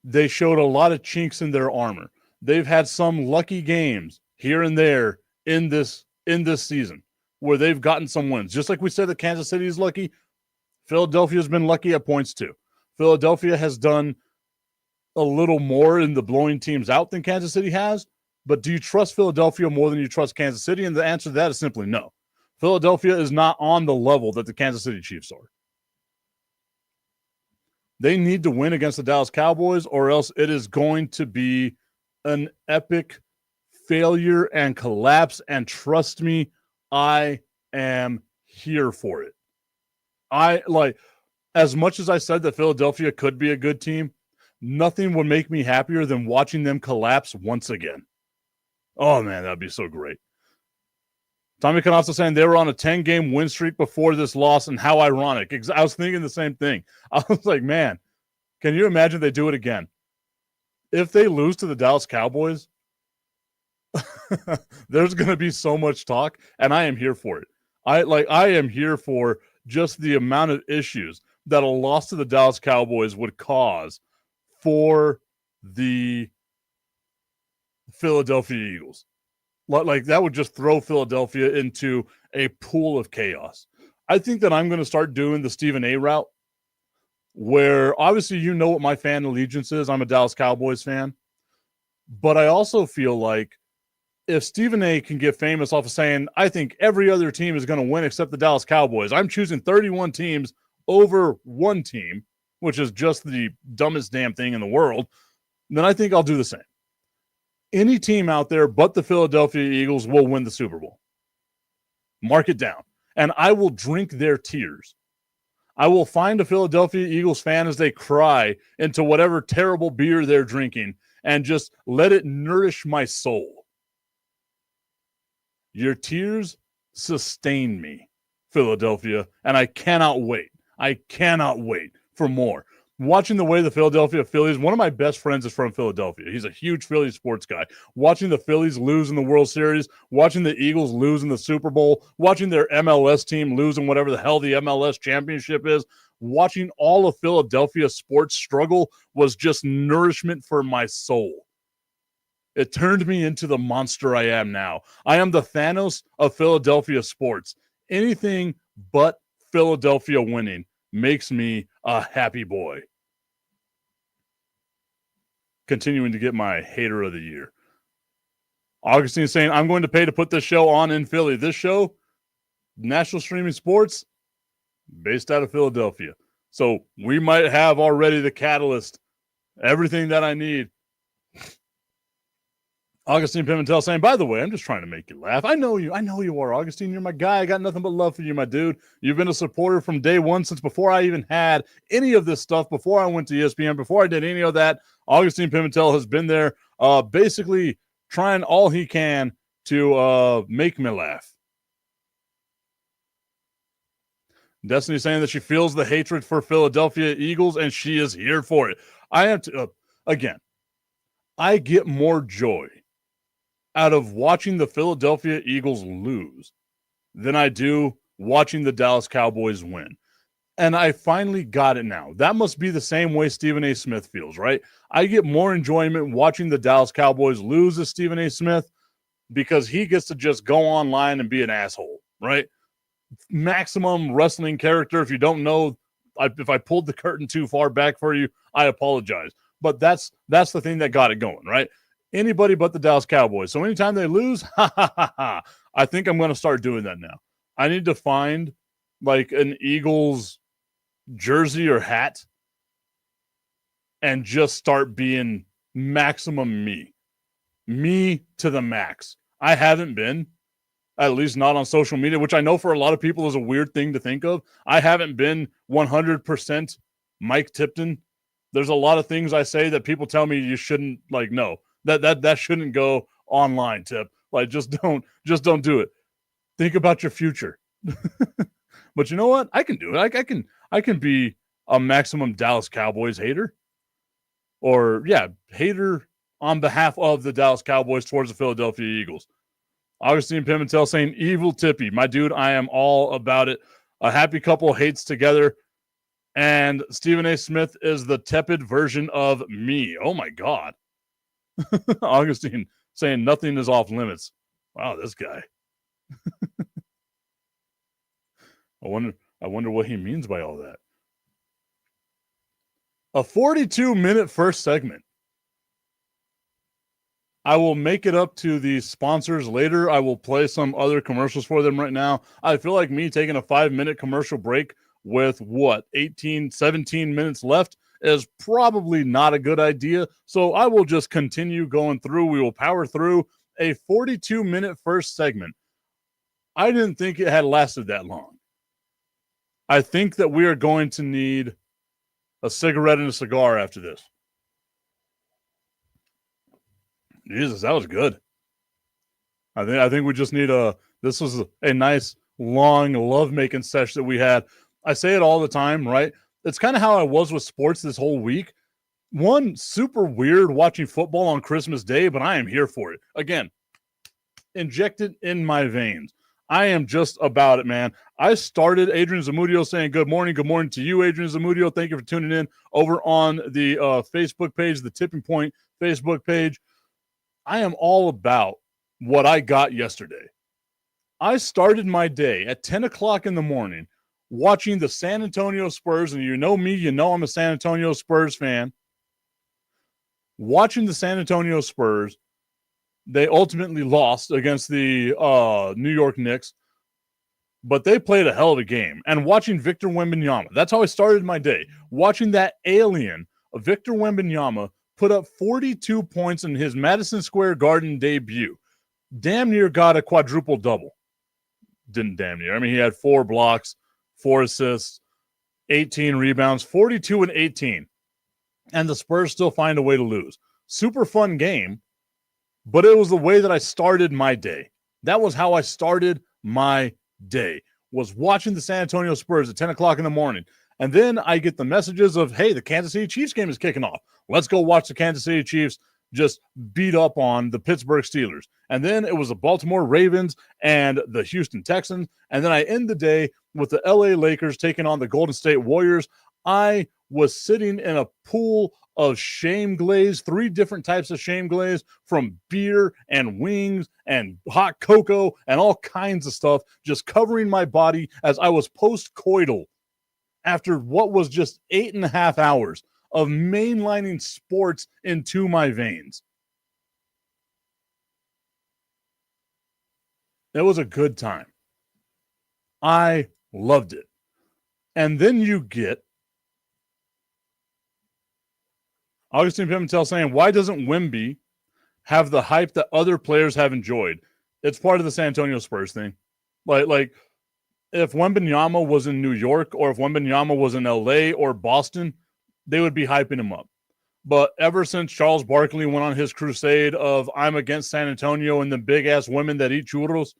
They showed a lot of chinks in their armor. They've had some lucky games here and there in this season where they've gotten some wins. Just like we said that Kansas City is lucky, Philadelphia's been lucky at points too. Philadelphia has done a little more in the blowing teams out than Kansas City has, but do you trust Philadelphia more than you trust Kansas City? And the answer to that is simply no. Philadelphia is not on the level that the Kansas City Chiefs are. They need to win against the Dallas Cowboys, or else it is going to be an epic failure and collapse. And trust me, I am here for it. As much as I said that Philadelphia could be a good team, nothing would make me happier than watching them collapse once again. Oh, man, that'd be so great. Tommy Canasta saying they were on a 10-game win streak before this loss, and how ironic. I was thinking the same thing. I was like, man, can you imagine they do it again? If they lose to the Dallas Cowboys, there's going to be so much talk, and I am here for it. I am here for just the amount of issues that a loss to the Dallas Cowboys would cause for the Philadelphia Eagles. Like that would just throw Philadelphia into a pool of chaos. I think that I'm going to start doing the Stephen A route, where obviously you know what my fan allegiance is. I'm a Dallas Cowboys fan. But I also feel like if Stephen A can get famous off of saying, I think every other team is going to win except the Dallas Cowboys, I'm choosing 31 teams over one team, which is just the dumbest damn thing in the world, then I think I'll do the same. Any team out there but the Philadelphia Eagles will win the Super Bowl. Mark it down. And I will drink their tears. I will find a Philadelphia Eagles fan as they cry into whatever terrible beer they're drinking and just let it nourish my soul. Your tears sustain me, Philadelphia, and I cannot wait. I cannot wait for more. Watching the way the Philadelphia Phillies, one of my best friends is from Philadelphia. He's a huge Phillies sports guy. Watching the Phillies lose in the World Series, watching the Eagles lose in the Super Bowl, watching their MLS team lose in whatever the hell the MLS championship is, watching all of Philadelphia sports struggle was just nourishment for my soul. It turned me into the monster I am now. I am the Thanos of Philadelphia sports. Anything but Philadelphia winning makes me a happy boy. Continuing to get my hater of the year. Augustine saying, I'm going to pay to put this show on in Philly. This show, National Streaming Sports, based out of Philadelphia. So we might have already the catalyst, everything that I need. Augustine Pimentel saying, by the way, I'm just trying to make you laugh. I know you are, Augustine. You're my guy. I got nothing but love for you, my dude. You've been a supporter from day one, since before I even had any of this stuff, before I went to ESPN, before I did any of that. Augustine Pimentel has been there basically trying all he can to make me laugh. Destiny saying that she feels the hatred for Philadelphia Eagles, and she is here for it. I am again, I get more joy out of watching the Philadelphia Eagles lose than I do watching the Dallas Cowboys win. And I finally got it now. That must be the same way Stephen A. Smith feels, right? I get more enjoyment watching the Dallas Cowboys lose as Stephen A. Smith because he gets to just go online and be an asshole, right? Maximum wrestling character. If you don't know, if I pulled the curtain too far back for you, I apologize. But that's the thing that got it going, right? Anybody but the Dallas Cowboys. So anytime they lose, I think I'm going to start doing that now. I need to find like an Eagles jersey or hat and just start being maximum me. me to the max. I haven't been, at least not on social media, which I know for a lot of people is a weird thing to think of. I haven't been 100% Mike Tipton. There's a lot of things I say that people tell me you shouldn't, like, no, that shouldn't go online, Tip. Like, just don't do it. Think about your future. But you know what? I can do it. I can be a maximum Dallas Cowboys hater. Or, yeah, hater on behalf of the Dallas Cowboys towards the Philadelphia Eagles. Augustine Pimentel saying, evil Tippy. My dude, I am all about it. A happy couple hates together. And Stephen A. Smith is the tepid version of me. Oh, my God. Augustine saying nothing is off limits. Wow, this guy. I wonder what he means by all that. A 42-minute first segment. I will make it up to the sponsors later. I will play some other commercials for them right now. I feel like me taking a 5-minute commercial break with 17 minutes left is probably not a good idea. So I will just continue going through. We will power through a 42-minute first segment. I didn't think it had lasted that long. I think that we are going to need a cigarette and a cigar after this. Jesus, that was good. I think we just need this was a nice, long lovemaking session that we had. I say it all the time, right? It's kind of how I was with sports this whole week. One, super weird watching football on Christmas Day, but I am here for it. Again, injected in my veins. I am just about it, man. I started Adrian Zamudio saying good morning. Good morning to you, Adrian Zamudio. Thank you for tuning in over on the Facebook page, the Tipping Point Facebook page. I am all about what I got yesterday. I started my day at 10 o'clock in the morning watching the San Antonio Spurs, and you know me, you know I'm a San Antonio Spurs fan. Watching the San Antonio Spurs, they ultimately lost against the New York Knicks, but they played a hell of a game. And watching Victor Wembanyama, that's how I started my day. Watching that alien, Victor Wembanyama, put up 42 points in his Madison Square Garden debut. Damn near got a quadruple double. Didn't damn near. I mean, he had 4 blocks, 4 assists, 18 rebounds, 42 and 18. And the Spurs still find a way to lose. Super fun game, but it was the way that I started my day. That was how I started my day, was watching the San Antonio Spurs at 10 o'clock in the morning. And then I get the messages of, hey, the Kansas City Chiefs game is kicking off. Let's go watch the Kansas City Chiefs just beat up on the Pittsburgh Steelers. And then it was the Baltimore Ravens and the Houston Texans. And then I end the day with the LA Lakers taking on the Golden State Warriors. I was sitting in a pool of shame glaze, 3 different types of shame glaze, from beer and wings and hot cocoa and all kinds of stuff, just covering my body as I was post-coital after what was just 8.5 hours of mainlining sports into my veins. It was a good time. I loved it. And then you get Augustine Pimentel saying, why doesn't Wemby have the hype that other players have enjoyed? It's part of the San Antonio Spurs thing. Like if Wembanyama was in New York, or if Wembanyama was in LA or Boston, they would be hyping him up. But ever since Charles Barkley went on his crusade of I'm against San Antonio and the big-ass women that eat churros,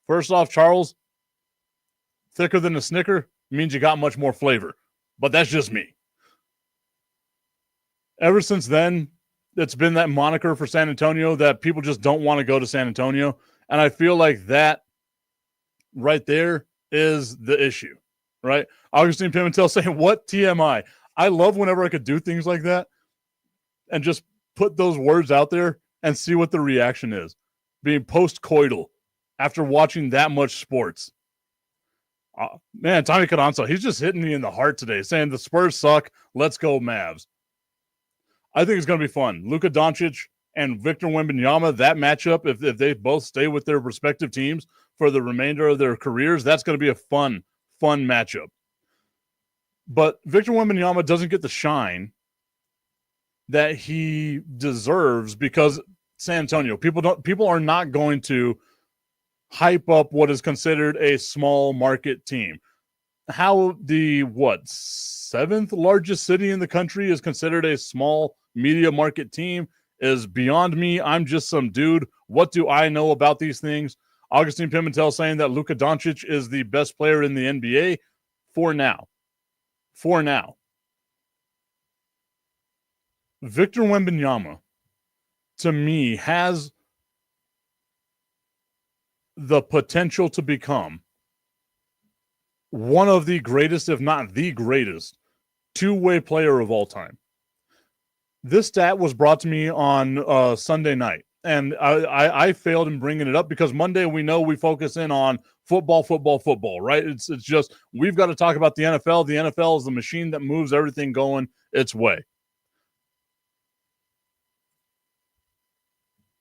first off, Charles, thicker than a Snicker means you got much more flavor. But that's just me. Ever since then, it's been that moniker for San Antonio that people just don't want to go to San Antonio. And I feel like that right there is the issue, right? Augustine Pimentel saying, what TMI? I love whenever I could do things like that and just put those words out there and see what the reaction is. Being post-coital after watching that much sports. Man, Tommy Cadanza, he's just hitting me in the heart today, saying the Spurs suck. Let's go Mavs. I think it's going to be fun. Luka Doncic and Victor Wembanyama, that matchup, if they both stay with their respective teams for the remainder of their careers, that's going to be a fun matchup. But Victor Wembanyama doesn't get the shine that he deserves because San Antonio. People are not going to hype up what is considered a small market team. How the seventh largest city in the country is considered a small media market team is beyond me. I'm just some dude. What do I know about these things? Augustine Pimentel saying that Luka Doncic is the best player in the NBA for now. For now. Victor Wembanyama, to me, has the potential to become one of the greatest, if not the greatest, two-way player of all time. This stat was brought to me on Sunday night, and I failed in bringing it up because Monday we know we focus in on football, right? It's just we've got to talk about the NFL. The NFL is the machine that moves everything going its way.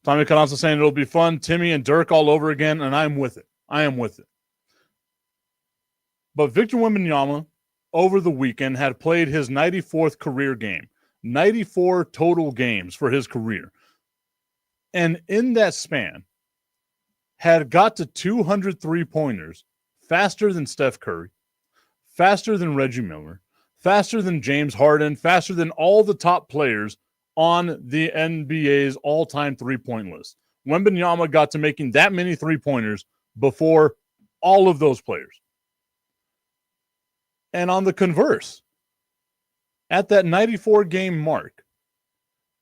Tommy Canasa saying it'll be fun. Timmy and Dirk all over again, and I'm with it. I am with it. But Victor Wembanyama over the weekend had played his 94th career game. 94 total games for his career. And in that span, had got to 200 3-pointers faster than Steph Curry, faster than Reggie Miller, faster than James Harden, faster than all the top players on the NBA's all-time three-point list. Wembanyama got to making that many three-pointers before all of those players. And on the converse, at that 94-game mark,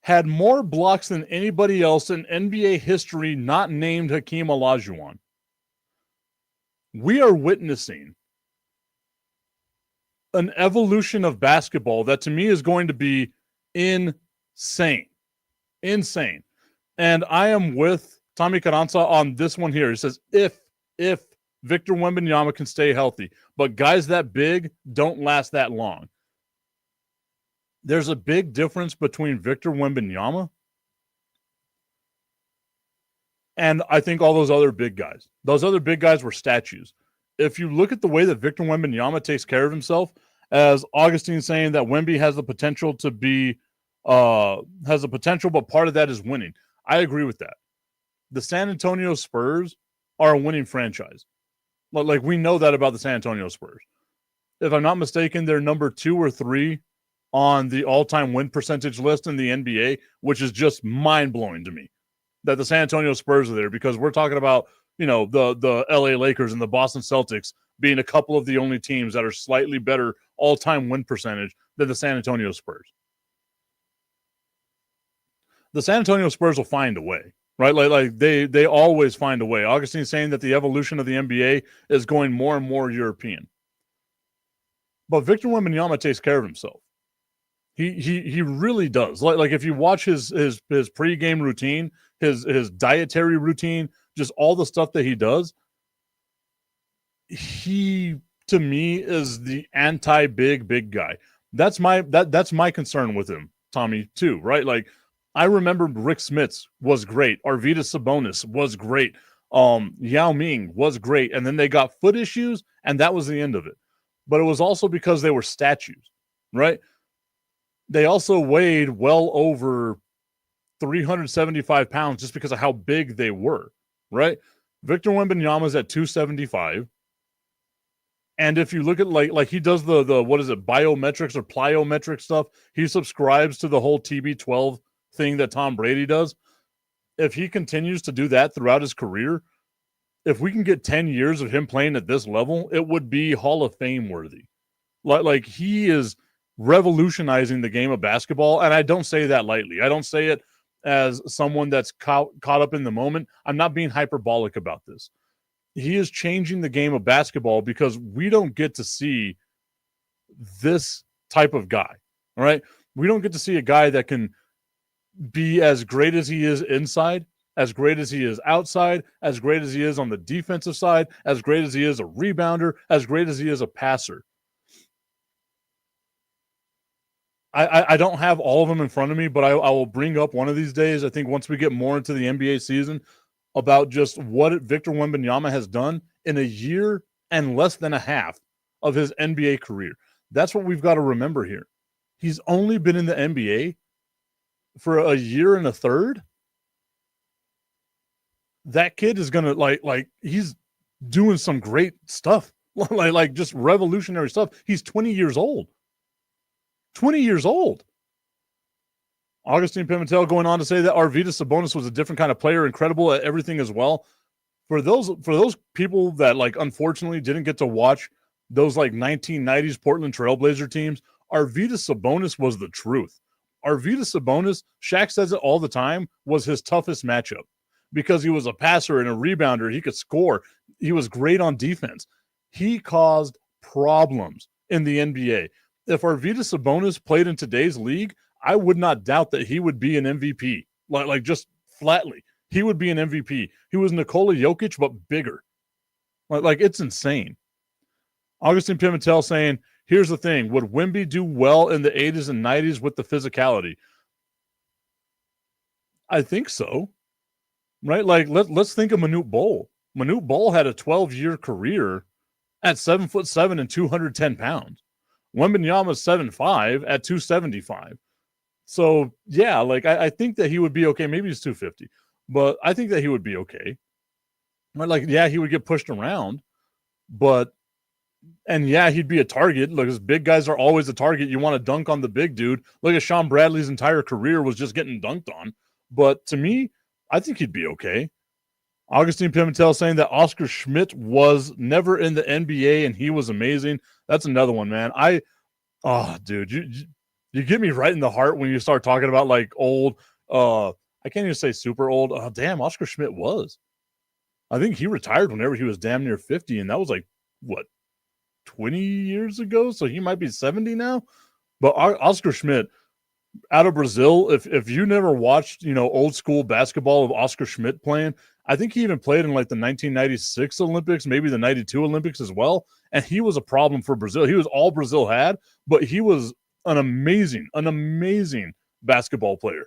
had more blocks than anybody else in NBA history not named Hakeem Olajuwon. We are witnessing an evolution of basketball that to me is going to be insane. Insane. And I am with Tommy Carranza on this one here. He says, if Victor Wembanyama can stay healthy, but guys that big don't last that long. There's a big difference between Victor Wembanyama and I think all those other big guys. Those other big guys were statues. If you look at the way that Victor Wembanyama takes care of himself, as Augustine saying that Wemby has the potential to be, has the potential, but part of that is winning. I agree with that. The San Antonio Spurs are a winning franchise. Like we know that about the San Antonio Spurs. If I'm not mistaken, they're number 2 or 3 on the all-time win percentage list in the NBA, which is just mind-blowing to me that the San Antonio Spurs are there because we're talking about, you know, the LA Lakers and the Boston Celtics being a couple of the only teams that are slightly better all-time win percentage than the San Antonio Spurs. The San Antonio Spurs will find a way, right? Like they always find a way. Augustine's saying that the evolution of the NBA is going more and more European. But Victor Wembanyama takes care of himself. He really does. Like if you watch his pregame routine, his dietary routine, just all the stuff that he does, he to me is the anti-big guy. That's my concern with him, Tommy, too, right? Like I remember Rick Smits was great, Arvydas Sabonis was great, Yao Ming was great, and then they got foot issues, and that was the end of it. But it was also because they were statues, right? They also weighed well over 375 pounds just because of how big they were, right? Victor Wembanyama's at 275. And if you look at like he does the what is it, biometrics or plyometric stuff, he subscribes to the whole TB12 thing that Tom Brady does. If he continues to do that throughout his career, if we can get 10 years of him playing at this level, it would be Hall of Fame worthy. Like he is revolutionizing the game of basketball, and I don't say that lightly. I don't say it as someone that's caught up in the moment. I'm not being hyperbolic about this. He is changing the game of basketball because we don't get to see this type of guy, all right? We don't get to see a guy that can be as great as he is inside, as great as he is outside, as great as he is on the defensive side, as great as he is a rebounder, as great as he is a passer. I don't have all of them in front of me, but I will bring up one of these days, I think once we get more into the NBA season, about just what Victor Wembanyama has done in a year and less than a half of his NBA career. That's what we've got to remember here. He's only been in the NBA for a year and a third. that kid is gonna like he's doing some great stuff, like just revolutionary stuff. He's 20 years old. 20 years old. Augustine Pimentel going on to say that Arvydas Sabonis was a different kind of player, incredible at everything as well. For those people that like unfortunately didn't get to watch those like 1990s Portland Trailblazer teams, Arvydas Sabonis was the truth. Arvydas Sabonis, Shaq says it all the time, was his toughest matchup because he was a passer and a rebounder. He could score. He was great on defense. He caused problems in the NBA. If Arvydas Sabonis played in today's league, I would not doubt that he would be an MVP. Like just flatly, he would be an MVP. He was Nikola Jokic, but bigger. Like it's insane. Augustine Pimentel saying, here's the thing. Would Wemby do well in the 80s and 90s with the physicality? I think so. Right? Like, let's think of Manute Bol. Manute Bol had a 12-year career at 7'7" and 210 pounds. Wembanyama's 7'5" at 275. So, yeah, like, I think that he would be okay. Maybe he's 250. But I think that he would be okay. Right? Like, yeah, he would get pushed around. But and yeah, he'd be a target. Look, his big guys are always a target. You want to dunk on the big dude. Look at Sean Bradley's entire career was just getting dunked on. But to me, I think he'd be okay. Augustine Pimentel saying that Oscar Schmidt was never in the NBA and he was amazing. That's another one, man. Dude, you get me right in the heart when you start talking about like old, I can't even say super old. Oh, damn, Oscar Schmidt was. I think he retired whenever he was damn near 50, and that was like, what, 20 years ago? So he might be 70 now. But Oscar Schmidt out of Brazil, if you never watched, old school basketball of Oscar Schmidt playing, I think he even played in like the 1996 Olympics, maybe the 92 Olympics as well. And he was a problem for Brazil. He was all Brazil had, but he was an amazing basketball player.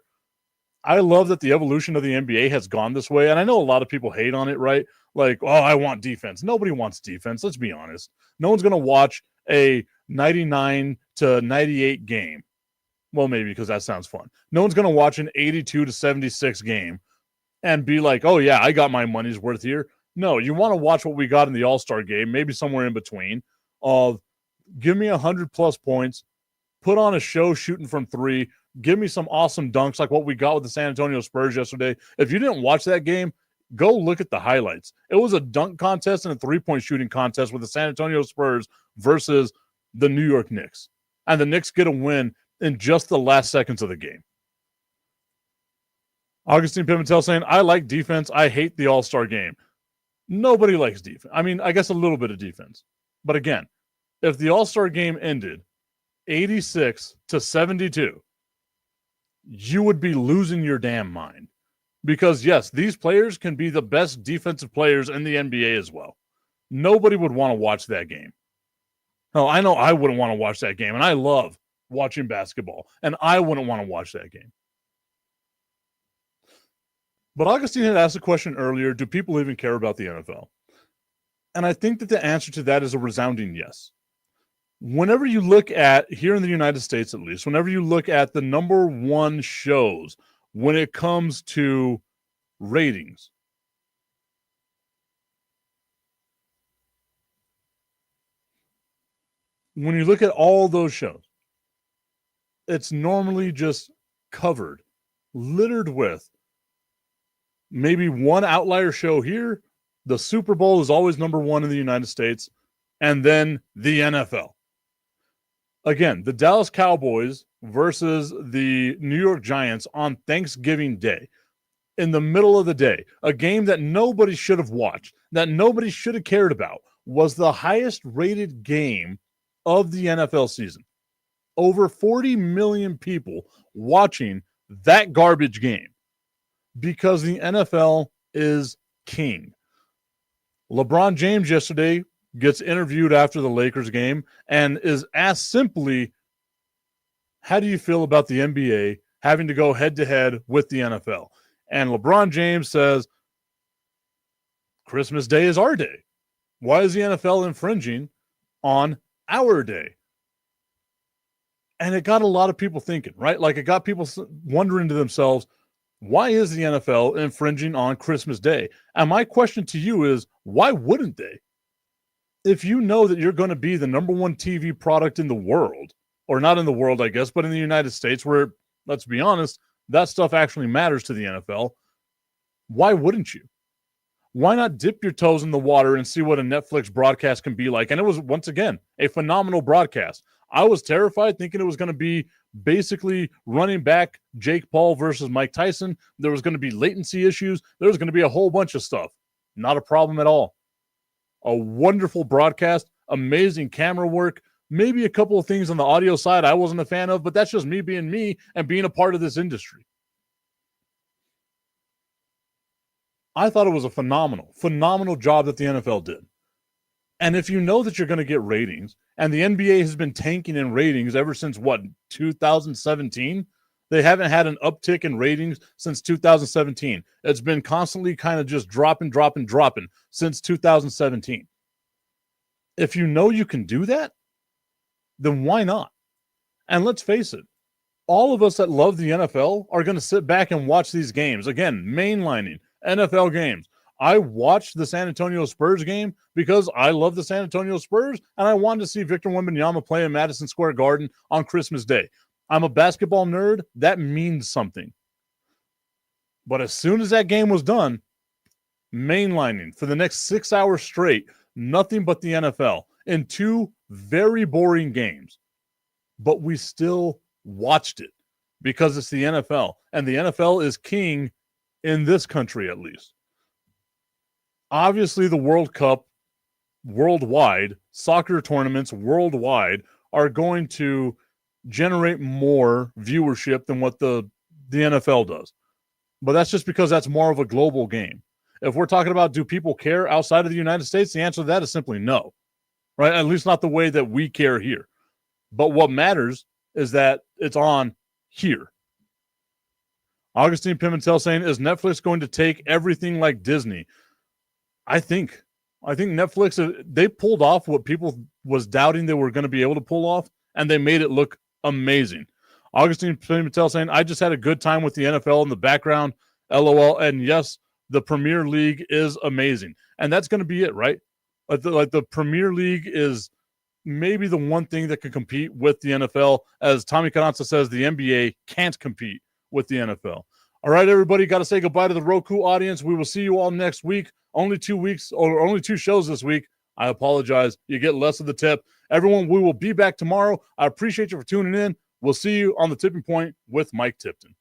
I love that the evolution of the NBA has gone this way. And I know a lot of people hate on it, right? Like, oh, I want defense. Nobody wants defense. Let's be honest. No one's going to watch a 99 to 98 game. Well, maybe because that sounds fun. No one's going to watch an 82 to 76 game and be like, oh, yeah, I got my money's worth here. No, you want to watch what we got in the All-Star game, maybe somewhere in between, of give me 100-plus points, put on a show shooting from three, give me some awesome dunks like what we got with the San Antonio Spurs yesterday. If you didn't watch that game, go look at the highlights. It was a dunk contest and a three-point shooting contest with the San Antonio Spurs versus the New York Knicks. And the Knicks get a win in just the last seconds of the game. Augustine Pimentel saying, I like defense. I hate the All-Star game. Nobody likes defense. I mean, I guess a little bit of defense. But again, if the All-Star game ended 86 to 72, you would be losing your damn mind. Because, yes, these players can be the best defensive players in the NBA as well. Nobody would want to watch that game. No, I know I wouldn't want to watch that game, and I love watching basketball, and I wouldn't want to watch that game. But Augustine had asked a question earlier, do people even care about the NFL? And I think that the answer to that is a resounding yes. Whenever you look at, here in the United States at least, whenever you look at the number one shows when it comes to ratings, when you look at all those shows, it's normally just covered, littered with maybe one outlier show here. The Super Bowl is always number one in the United States, and then the NFL. Again, the Dallas Cowboys versus the New York Giants on Thanksgiving Day, in the middle of the day, a game that nobody should have watched, that nobody should have cared about, was the highest rated game of the NFL season. Over 40 million people watching that garbage game because the NFL is king. LeBron James yesterday gets interviewed after the Lakers game and is asked simply, how do you feel about the NBA having to go head-to-head with the NFL? And LeBron James says, Christmas Day is our day. Why is the NFL infringing on our day? And it got a lot of people thinking, right? Like, it got people wondering to themselves, Why is the NFL infringing on Christmas Day? And my question to you is, why wouldn't they? If you know that you're going to be the number one TV product in the world, or not in the world, I guess, but in the United States, where, let's be honest, that stuff actually matters to the NFL, why wouldn't you? Why not dip your toes in the water and see what a Netflix broadcast can be like? And it was, once again, a phenomenal broadcast. I was terrified thinking it was going to be basically running back Jake Paul versus Mike Tyson. There was going to be latency issues. There was going to be a whole bunch of stuff. Not a problem at all. A wonderful broadcast, amazing camera work, maybe a couple of things on the audio side I wasn't a fan of, but that's just me being me and being a part of this industry. I thought it was a phenomenal job that the NFL did. And if you know that you're going to get ratings, and the NBA has been tanking in ratings ever since, 2017? They haven't had an uptick in ratings since 2017. It's been constantly kind of just dropping since 2017. If you know you can do that, then why not? And let's face it, all of us that love the NFL are going to sit back and watch these games. Again, mainlining NFL games. I watched the San Antonio Spurs game because I love the San Antonio Spurs, and I wanted to see Victor Wembanyama play in Madison Square Garden on Christmas Day. I'm a basketball nerd. That means something. But as soon as that game was done, mainlining for the next 6 hours straight, nothing but the NFL in two very boring games. But we still watched it because it's the NFL, and the NFL is king in this country at least. Obviously, the World Cup worldwide, soccer tournaments worldwide are going to generate more viewership than what the NFL does. But that's just because that's more of a global game. If we're talking about do people care outside of the United States, the answer to that is simply no, right? At least not the way that we care here. But what matters is that it's on here. Augustine Pimentel saying, is Netflix going to take everything like Disney? I think Netflix, they pulled off what people was doubting they were going to be able to pull off, and they made it look amazing. Augustine Pimentel saying, I just had a good time with the NFL in the background, LOL. And yes, the Premier League is amazing. And that's going to be it, right? Like the Premier League is maybe the one thing that can compete with the NFL. As Tommy Carranza says, the NBA can't compete with the NFL. All right, everybody, got to say goodbye to the Roku audience. We will see you all next week. Only 2 weeks, or only 2 shows this week. I apologize. You get less of the tip. Everyone, we will be back tomorrow. I appreciate you for tuning in. We'll see you on the tipping point with Mike Tipton.